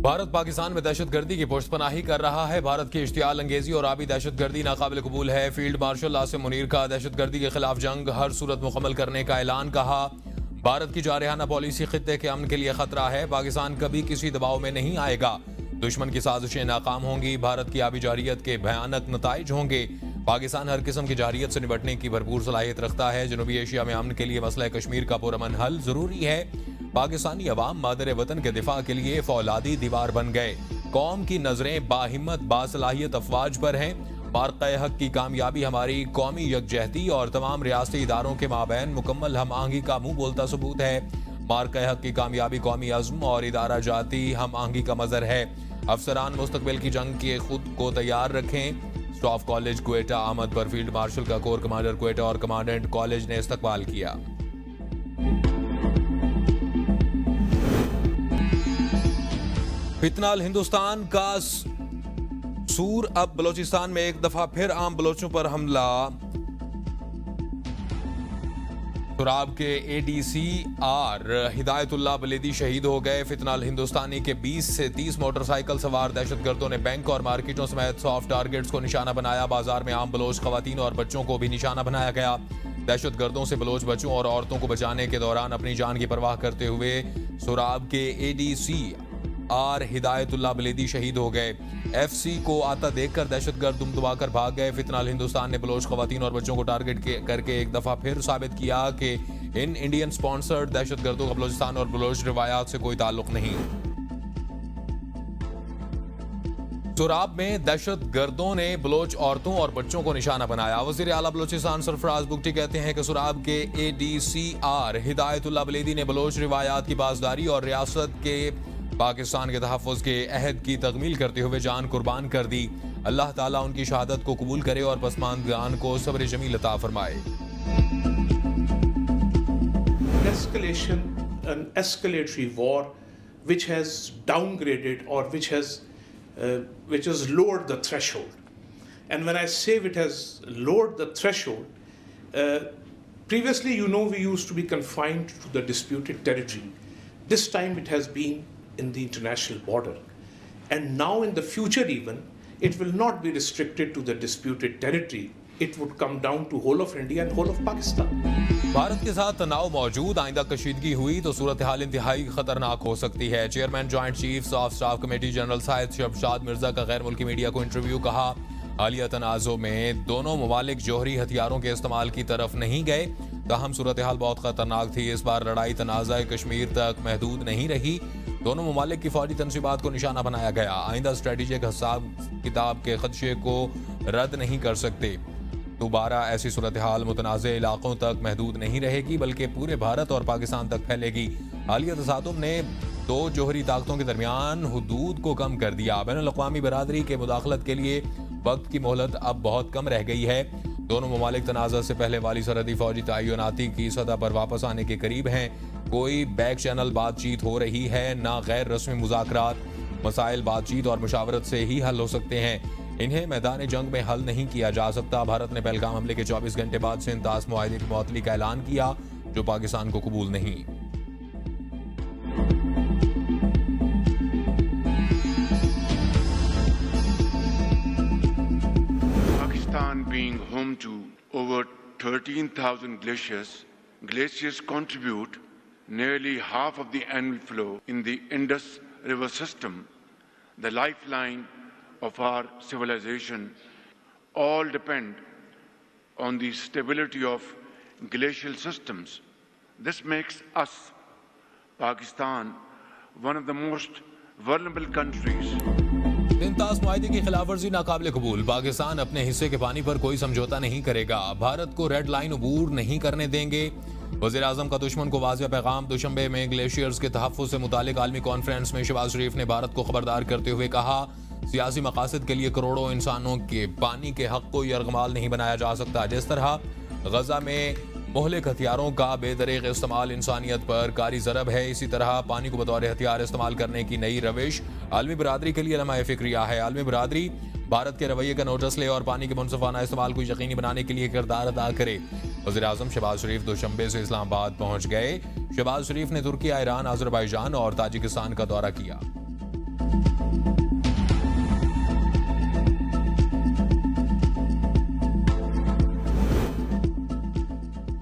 بھارت پاکستان میں دہشت گردی کی پشت پناہی کر رہا ہے. بھارت کی اشتعال انگیزی اور آبی دہشت گردی ناقابل قبول ہے. فیلڈ مارشل عاصم منیر کا دہشت گردی کے خلاف جنگ ہر صورت مکمل کرنے کا اعلان. کہا بھارت کی جارحانہ پالیسی خطے کے امن کے لیے خطرہ ہے. پاکستان کبھی کسی دباؤ میں نہیں آئے گا. دشمن کی سازشیں ناکام ہوں گی. بھارت کی آبی جارحیت کے بھیانک نتائج ہوں گے. پاکستان ہر قسم کی جارحیت سے نمٹنے کی بھرپور صلاحیت رکھتا ہے. جنوبی ایشیا میں امن کے لیے مسئلہ کشمیر کا پرامن حل ضروری ہے. پاکستانی عوام مادر وطن کے دفاع کے لیے فولادی دیوار بن گئے. قوم کی نظریں باہمت باصلاحیت افواج پر ہیں. مارکہ حق کی کامیابی ہماری قومی یکجہتی اور تمام ریاستی اداروں کے مابین مکمل ہم آہنگی کا منہ بولتا ثبوت ہے. مارکہ حق کی کامیابی قومی عزم اور ادارہ جاتی ہم آہنگی کا مظہر ہے. افسران مستقبل کی جنگ کے خود کو تیار رکھیں. اسٹاف کالج کوئٹہ آمد پر فیلڈ مارشل کا کور کمانڈر کوئٹہ اور کمانڈنٹ کالج نے استقبال کیا. فتنہ ہندوستان کا سور. اب بلوچستان میں ایک دفعہ پھر عام بلوچوں پر حملہ. سراب کے اے ڈی سی آر ہدایت اللہ بلیدی شہید ہو گئے. فتنہ ہندوستانی کے 20 سے 30 موٹر سائیکل سوار دہشت گردوں نے بینک اور مارکیٹوں سمیت سافٹ ٹارگٹس کو نشانہ بنایا. بازار میں عام بلوچ خواتین اور بچوں کو بھی نشانہ بنایا گیا. دہشت گردوں سے بلوچ بچوں اور عورتوں کو بچانے کے دوران اپنی جان کی پرواہ کرتے ہوئے سراب کے اے ڈی سی آر ہدایت اللہ بلیدی شہید ہو گئے. ایف سی کو آتا دیکھ کر دہشت گرد دم دبا کر بھاگ گئے. فتنہ ہندوستان نے بلوچ خواتین اور بچوں کو ٹارگٹ کر کے ایک دفعہ پھر ثابت کیا کہ ان انڈین سپانسرڈ دہشت گردوں کا بلوچستان اور بلوچ روایات سے کوئی تعلق نہیں. سراب میں دہشت گردوں نے بلوچ عورتوں اور بچوں کو نشانہ بنایا. وزیر اعلیٰ بلوچستان سرفراز بگٹی کہتے ہیں کہ سراب کے اے ڈی سی آر ہدایت اللہ بلیدی نے بلوچ روایات کی پاسداری اور ریاست کے پاکستان کے تحفظ کے عہد کی تکمیل کرتے ہوئے جان قربان کر دی. اللہ تعالیٰ ان کی شہادت کو قبول کرے اور پسماندگان کو صبر جمیل عطا فرمائے. Escalation, an escalatory war which has downgraded or which has lowered the threshold. And when I say it has lowered the threshold, previously we used to be confined to the disputed territory. This time it has been in the international border. And now in the future even, it will not be restricted to the disputed territory. It would come down to whole of India and whole of Pakistan. Bharat کے ساتھ تناؤ موجود. آئندہ کشیدگی ہوئی تو صورتحال انتہائی خطرناک ہو سکتی ہے. Chairman joint chiefs of staff committee general Syed Shamshad Mirza کا غیر ملکی میڈیا کو انٹرویو. کہا حالیہ تنازع میں دونوں ممالک جوہری ہتھیاروں کے استعمال کی طرف نہیں گئے. تاہم صورتحال بہت خطرناک تھی. اس بار لڑائی تنازع کشمیر تک محدود نہیں رہی. دونوں ممالک کی فوجی تنصیبات کو نشانہ بنایا گیا. آئندہ اسٹریٹجک حساب کتاب کے خدشے کو رد نہیں کر سکتے. دوبارہ ایسی صورتحال متنازع علاقوں تک محدود نہیں رہے گی بلکہ پورے بھارت اور پاکستان تک پھیلے گی. حالیہ تصادم نے دو جوہری طاقتوں کے درمیان حدود کو کم کر دیا. بین الاقوامی برادری کے مداخلت کے لیے وقت کی مہلت اب بہت کم رہ گئی ہے. دونوں ممالک تنازع سے پہلے والی سرحدی فوجی تعیناتی کی سطح پر واپس آنے کے قریب ہیں. کوئی بیک چینل بات چیت ہو رہی ہے نہ غیر رسمی مذاکرات. مسائل بات چیت اور مشاورت سے ہی حل ہو سکتے ہیں. انہیں میدان جنگ میں حل نہیں کیا جا سکتا. بھارت نے پہلگام حملے کے 24 گھنٹے بعد سے انتاس معاہدے کی معطلی کا اعلان کیا جو پاکستان کو قبول نہیں. Pakistan being home to over 13,000 glaciers contribute nearly half of the annual flow in the Indus River system, the lifeline of our civilization. All depend on the stability of glacial systems. This makes us, Pakistan, one of the most vulnerable countries. انتاس معاہدے کی خلاف ورزی ناقابل قبول. پاکستان اپنے حصے کے پانی پر کوئی سمجھوتا نہیں کرے گا. بھارت کو ریڈ لائن عبور نہیں کرنے دیں گے. وزیر اعظم کا دشمن کو واضح پیغام. دوشنبے میں گلیشیئرز کے تحفظ سے متعلق عالمی کانفرنس میں شہباز شریف نے بھارت کو خبردار کرتے ہوئے کہا سیاسی مقاصد کے لیے کروڑوں انسانوں کے پانی کے حق کو یرغمال نہیں بنایا جا سکتا. جس طرح غزہ میں مہلک ہتھیاروں کا بے دریغ استعمال انسانیت پر کاری ضرب ہے، اسی طرح پانی کو بطور ہتھیار استعمال کرنے کی نئی روش عالمی برادری کے لیے لمحہ فکریہ ہے۔ عالمی برادری بھارت کے رویے کا نوٹس لے اور پانی کے منصفانہ استعمال کو یقینی بنانے کے لیے کردار ادا کرے۔ وزیر اعظم شہباز شریف دوشنبے سے اسلام آباد پہنچ گئے۔ شہباز شریف نے ترکی، ایران، آذربائیجان اور تاجکستان کا دورہ کیا۔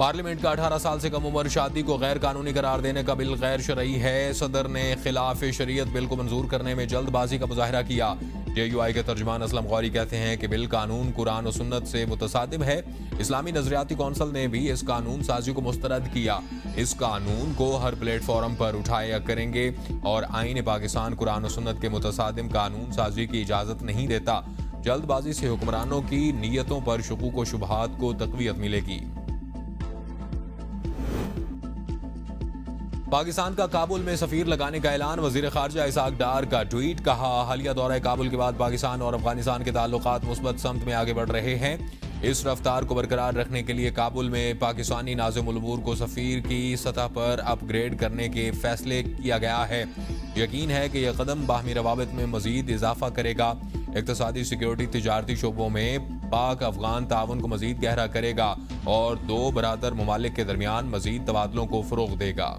پارلیمنٹ کا 18 سال سے کم عمر شادی کو غیر قانونی قرار دینے کا بل غیر شرعی ہے. صدر نے خلاف شریعت بل کو منظور کرنے میں جلد بازی کا مظاہرہ کیا. JUI کے ترجمان اسلم غوری کہتے ہیں کہ بل قانون قرآن و سنت سے متصادم ہے. اسلامی نظریاتی کونسل نے بھی اس قانون سازی کو مسترد کیا. اس قانون کو ہر پلیٹ فارم پر اٹھایا کریں گے اور آئین پاکستان قرآن و سنت کے متصادم قانون سازی کی اجازت نہیں دیتا. جلد بازی سے حکمرانوں کی نیتوں پر شکوک و شبہات کو تقویت ملے گی. پاکستان کا کابل میں سفیر لگانے کا اعلان. وزیر خارجہ اسحاق ڈار کا ٹویٹ. کہا حالیہ دورہ کابل کے بعد پاکستان اور افغانستان کے تعلقات مثبت سمت میں آگے بڑھ رہے ہیں. اس رفتار کو برقرار رکھنے کے لیے کابل میں پاکستانی ناظم الامور کو سفیر کی سطح پر اپ گریڈ کرنے کے فیصلے کیا گیا ہے. یقین ہے کہ یہ قدم باہمی روابط میں مزید اضافہ کرے گا. اقتصادی، سیکیورٹی، تجارتی شعبوں میں پاک افغان تعاون کو مزید گہرا کرے گا اور دو برادر ممالک کے درمیان مزید تبادلوں کو فروغ دے گا.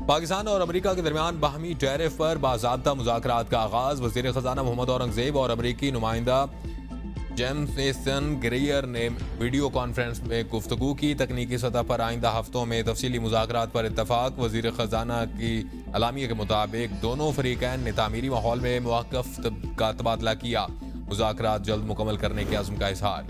پاکستان اور امریکہ کے درمیان باہمی ٹیرف پر باضابطہ مذاکرات کا آغاز. وزیر خزانہ محمد اورنگزیب اور امریکی نمائندہ جیمسن گریئر نے ویڈیو کانفرنس میں گفتگو کی. تکنیکی سطح پر آئندہ ہفتوں میں تفصیلی مذاکرات پر اتفاق. وزیر خزانہ کی اعلامیہ کے مطابق دونوں فریقین نے تعمیری ماحول میں مواقف کا تبادلہ کیا. مذاکرات جلد مکمل کرنے کے عزم کا اظہار.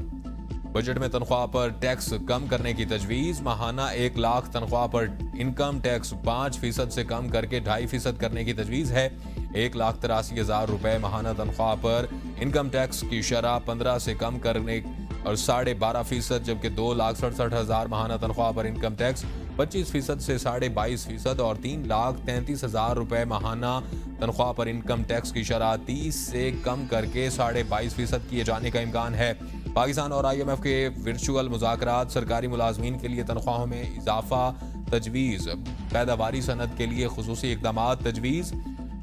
بجٹ میں تنخواہ پر ٹیکس کم کرنے کی تجویز. ماہانہ 1 لاکھ تنخواہ پر انکم ٹیکس 5% سے کم کر کے 2.5% کرنے کی تجویز ہے. 1,83,000 روپے ماہانہ تنخواہ پر انکم ٹیکس کی شرح 15 سے کم کرنے اور 12.5%، جبکہ 2,67,000 ماہانہ تنخواہ پر انکم ٹیکس 25% سے 22.5% اور 3,33,000 روپے ماہانہ تنخواہ پر انکم ٹیکس کی شرح 30 سے کم کر کے 22.5% کیے جانے کا امکان ہے. پاکستان اور IMF کے ورچوئل مذاکرات. سرکاری ملازمین کے لیے تنخواہوں میں اضافہ تجویز. پیداواری صنعت کے لیے خصوصی اقدامات تجویز.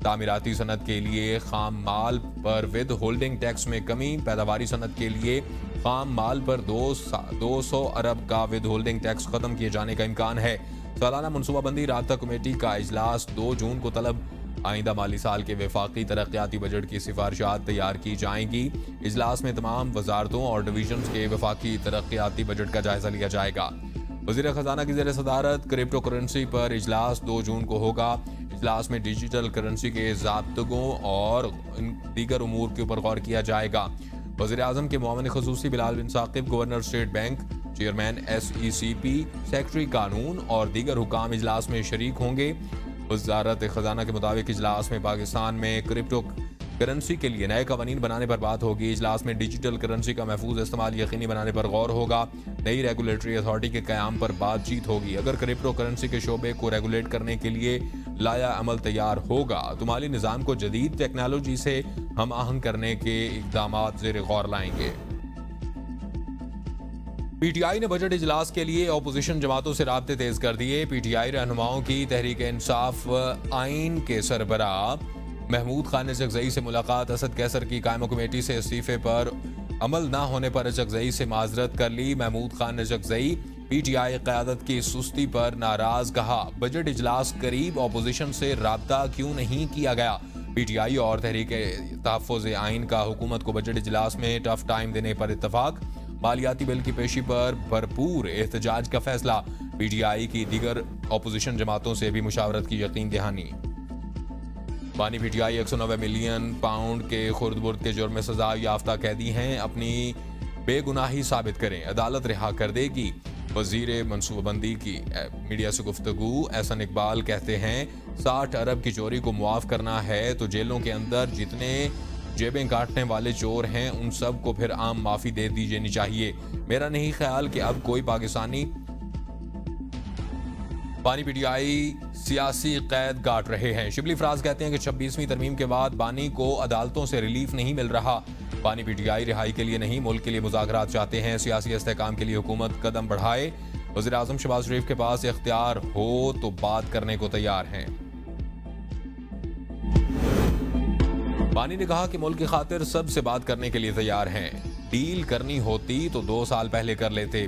تعمیراتی صنعت کے لیے خام مال پر ود ہولڈنگ ٹیکس میں کمی. پیداواری صنعت کے لیے خام مال پر 200 ارب کا ود ہولڈنگ ٹیکس ختم کیے جانے کا امکان ہے. سالانہ منصوبہ بندی رابطہ کمیٹی کا اجلاس 2 جون کو طلب. آئندہ مالی سال کے وفاقی ترقیاتی بجٹ کی سفارشات تیار کی جائیں گی. اجلاس میں تمام وزارتوں اور ڈویژنز کے وفاقی ترقیاتی بجٹ کا جائزہ لیا جائے گا. وزیر خزانہ کی زیر صدارت کرپٹو کرنسی پر اجلاس 2 جون کو ہوگا. اجلاس میں ڈیجیٹل کرنسی کے ضابطوں اور دیگر امور کے اوپر غور کیا جائے گا. وزیر اعظم کے معاون خصوصی Bilal bin Saqib, governor state bank, chairman SECP، secretary قانون اور دیگر حکام اجلاس میں شریک ہوں گے. وزارت خزانہ کے مطابق اجلاس میں پاکستان میں کرپٹو کرنسی کے لیے نئے قوانین بنانے پر بات ہوگی. اجلاس میں ڈیجیٹل کرنسی کا محفوظ استعمال یقینی بنانے پر غور ہوگا. نئی ریگولیٹری اتھارٹی کے قیام پر بات چیت ہوگی. اگر کرپٹو کرنسی کے شعبے کو ریگولیٹ کرنے کے لیے لایا عمل تیار ہوگا تو مالی نظام کو جدید ٹیکنالوجی سے ہم آہنگ کرنے کے اقدامات زیر غور لائیں گے. PTI نے بجٹ اجلاس کے لیے اپوزیشن جماعتوں سے رابطے تیز کر دیے. PTI رہنماؤں کی تحریک انصاف آئین کے سربراہ محمود خان نجفزئی سے ملاقات. اسد کیسر کی قائمہ کمیٹی سے استعفے پر عمل نہ ہونے پر نجفزئی سے معذرت کر لی. محمود خان نجفزئی PTI قیادت کی سستی پر ناراض. کہا بجٹ اجلاس قریب اپوزیشن سے رابطہ کیوں نہیں کیا گیا. PTI اور تحریک تحفظ آئین کا حکومت کو بجٹ اجلاس میں ٹف ٹائم دینے پر اتفاق. مالیاتی بل کی پیشی پر بھرپور احتجاج کا فیصلہ. PTI کی دیگر اپوزیشن جماعتوں سے بھی مشاورت کی یقین دہانی. بانی PTI 190 ملین پاؤنڈ کے خرد برد کے جرم میں سزا یافتہ قیدی ہیں. اپنی بے گناہی ثابت کریں، عدالت رہا کر دے گی. وزیر منصوبہ بندی کی میڈیا سے گفتگو. احسن اقبال کہتے ہیں 60 ارب کی چوری کو معاف کرنا ہے تو جیلوں کے اندر جتنے جیبیں کاٹنے والے چور ہیں ان سب کو پھر عام معافی دے دی جانی چاہیے. میرا نہیں خیال کہ اب کوئی پاکستانی بانی PTI سیاسی قید کاٹ رہے ہیں. شبلی فراز کہتے ہیں کہ 26ویں ترمیم کے بعد بانی کو عدالتوں سے ریلیف نہیں مل رہا. بانی PTI رہائی کے لیے نہیں ملک کے لیے مذاکرات چاہتے ہیں. سیاسی استحکام کے لیے حکومت قدم بڑھائے. وزیر اعظم شہباز شریف کے پاس اختیار ہو تو بات کرنے کو تیار ہیں. بانی نے کہا کہ ملک کی خاطر سب سے بات کرنے کے لیے تیار ہیں. ڈیل کرنی ہوتی تو 2 سال پہلے کر لیتے.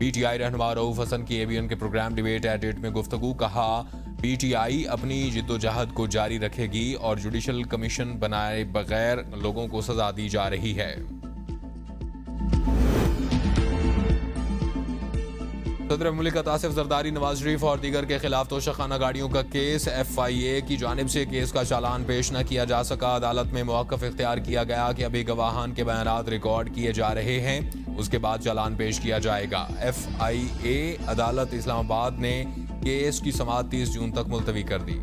PTI رہنما رؤوف حسن کی ABN کے پروگرام ڈیبیٹ ایٹ 8 میں گفتگو. کہا PTI اپنی جدوجہد کو جاری رکھے گی اور جوڈیشل کمیشن بنائے بغیر لوگوں کو سزا دی جا رہی ہے. صدر مملکت آصف زرداری، نواز شریف اور دیگر کے خلاف توشخانہ گاڑیوں کا کیس، FIA کی جانب سے کیس کا چالان پیش نہ کیا جا سکا۔ عدالت میں موقف اختیار کیا گیا کہ ابھی گواہان کے بیانات ریکارڈ کیے جا رہے ہیں، اس کے بعد چالان پیش کیا جائے گا۔ FIA عدالت اسلام آباد نے کیس کی سماعت 30 جون تک ملتوی کر دی۔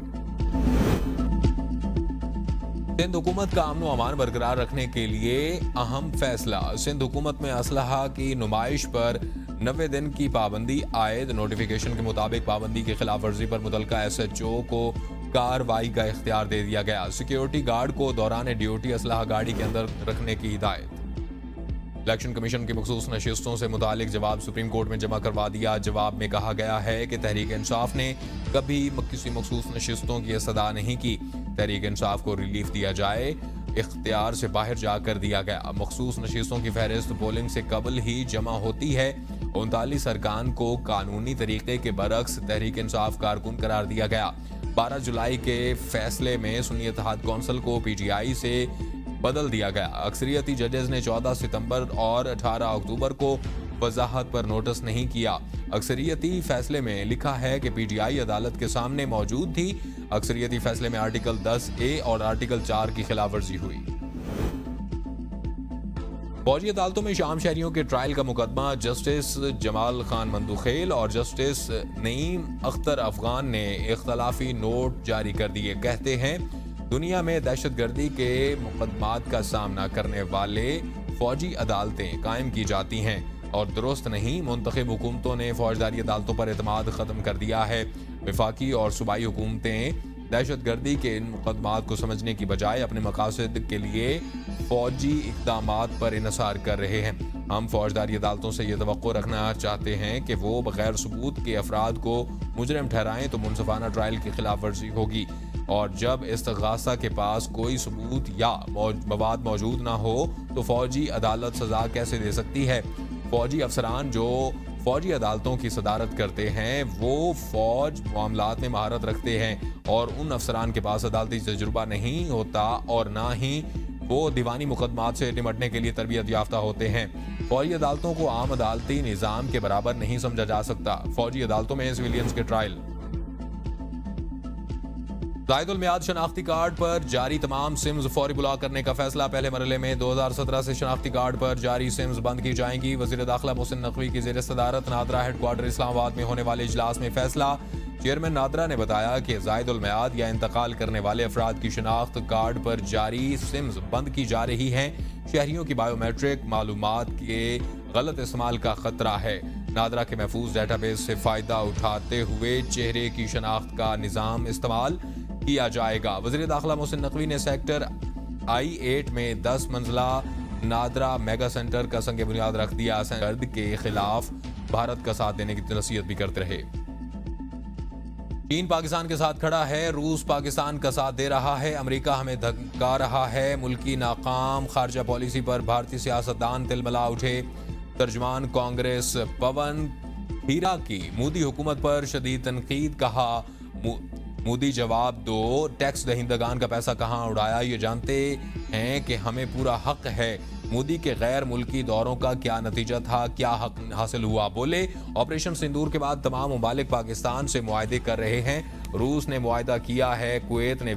سندھ حکومت کا امن و امان برقرار رکھنے کے لیے اہم فیصلہ۔ سندھ حکومت میں اسلحہ کی نمائش پر 90 دن کی پابندی عائد۔ نوٹیفیکیشن کے مطابق پابندی کی خلاف ورزی پر متعلقہ SHO کو کارروائی کا اختیار دے دیا گیا۔ سیکیورٹی گارڈ کو دوران ڈیوٹی اسلحہ گاڑی کے اندر رکھنے کی ہدایت۔ الیکشن کمیشن کی مخصوص نشستوں سے متعلق جواب سپریم کورٹ میں جمع کروا دیا۔ جواب میں کہا گیا ہے کہ تحریک انصاف نے کبھی کسی مخصوص نشستوں کی استدعا نہیں کی۔ تحریک انصاف کو ریلیف دیا جائے، اختیار سے باہر جا کر دیا گیا۔ مخصوص نشستوں کی فہرست پولنگ سے قبل ہی جمع ہوتی ہے۔ 39 ارکان کو قانونی طریقے کے برعکس تحریک انصاف کارکن قرار دیا گیا۔ 12 جولائی کے فیصلے میں سنی اتحاد کونسل کو PTI سے بدل دیا گیا۔ اکثریتی ججز نے 14 ستمبر اور 18 اکتوبر کو وضاحت پر نوٹس نہیں کیا۔ اکثریتی فیصلے میں لکھا ہے کہ PTI عدالت کے سامنے موجود تھی۔ اکثریتی فیصلے میں آرٹیکل 10A اور آرٹیکل 4 کی خلاف ورزی ہوئی۔ فوجی عدالتوں میں شام شہریوں کے ٹرائل کا مقدمہ جسٹس جمال خان مندوخیل اور جسٹس نعیم اختر افغان نے اختلافی نوٹ جاری کر دیے۔ کہتے ہیں دنیا میں دہشت گردی کے مقدمات کا سامنا کرنے والے فوجی عدالتیں قائم کی جاتی ہیں اور درست نہیں۔ منتخب حکومتوں نے فوجداری عدالتوں پر اعتماد ختم کر دیا ہے۔ وفاقی اور صوبائی حکومتیں دہشت گردی کے ان مقدمات کو سمجھنے کی بجائے اپنے مقاصد کے لیے فوجی اقدامات پر انحصار کر رہے ہیں۔ ہم فوجداری عدالتوں سے یہ توقع رکھنا چاہتے ہیں کہ وہ بغیر ثبوت کے افراد کو مجرم ٹھہرائیں تو منصفانہ ٹرائل کی خلاف ورزی ہوگی، اور جب استغاثہ کے پاس کوئی ثبوت یا مواد موجود نہ ہو تو فوجی عدالت سزا کیسے دے سکتی ہے؟ فوجی افسران جو فوجی عدالتوں کی صدارت کرتے ہیں وہ فوج معاملات میں مہارت رکھتے ہیں، اور ان افسران کے پاس عدالتی تجربہ نہیں ہوتا اور نہ ہی وہ دیوانی مقدمات سے نمٹنے کے لیے تربیت یافتہ ہوتے ہیں۔ فوجی عدالتوں کو عام عدالتی نظام کے برابر نہیں سمجھا جا سکتا۔ فوجی عدالتوں میں سویلینز کے ٹرائل۔ زائد المیعاد شناختی کارڈ پر جاری تمام سمز فوری بلاک کرنے کا فیصلہ۔ پہلے مرحلے میں 2017 سے شناختی کارڈ پر جاری سمز بند کی جائیں گی۔ وزیر داخلہ محسن نقوی کی زیر صدارت نادرا ہیڈ کوارٹر اسلام آباد میں ہونے والے اجلاس میں فیصلہ۔ چیئرمین نادرا نے بتایا کہ زائد المیعاد یا انتقال کرنے والے افراد کی شناخت کارڈ پر جاری سمز بند کی جا رہی ہیں۔ شہریوں کی بائیو میٹرک معلومات کے غلط استعمال کا خطرہ ہے۔ نادرا کے محفوظ ڈیٹا بیس سے فائدہ اٹھاتے ہوئے چہرے کی شناخت کا نظام استعمال کیا جائے گا۔ وزیر داخلہ محسن نقوی نے سیکٹر I-8 میں 10 منزلہ نادرا میگا سینٹر کا سنگ بنیاد رکھ دیا۔ گرد کے خلاف بھارت کا ساتھ دینے کی نصیحت بھی کرتے رہے۔ چین پاکستان کے ساتھ کھڑا ہے، روس پاکستان کا ساتھ دے رہا ہے، امریکہ ہمیں دھکا رہا ہے۔ ملکی ناکام خارجہ پالیسی پر بھارتی سیاستدان تلملا اٹھے۔ ترجمان کانگریس پون کھیرا کی مودی حکومت پر شدید تنقید، کہا مودی جواب دو، ٹیکس دہندگان کا پیسہ کہاں اڑایا یہ جانتے ہیں کہ ہمیں پورا حق ہے۔ مودی کے غیر ملکی دوروں کا کیا نتیجہ تھا، کیا حق حاصل ہوا؟ بولے آپریشن سندور کے بعد تمام ممالک پاکستان سے معاہدے کر رہے ہیں۔ روس نے معاہدہ کیا ہے، کویت نے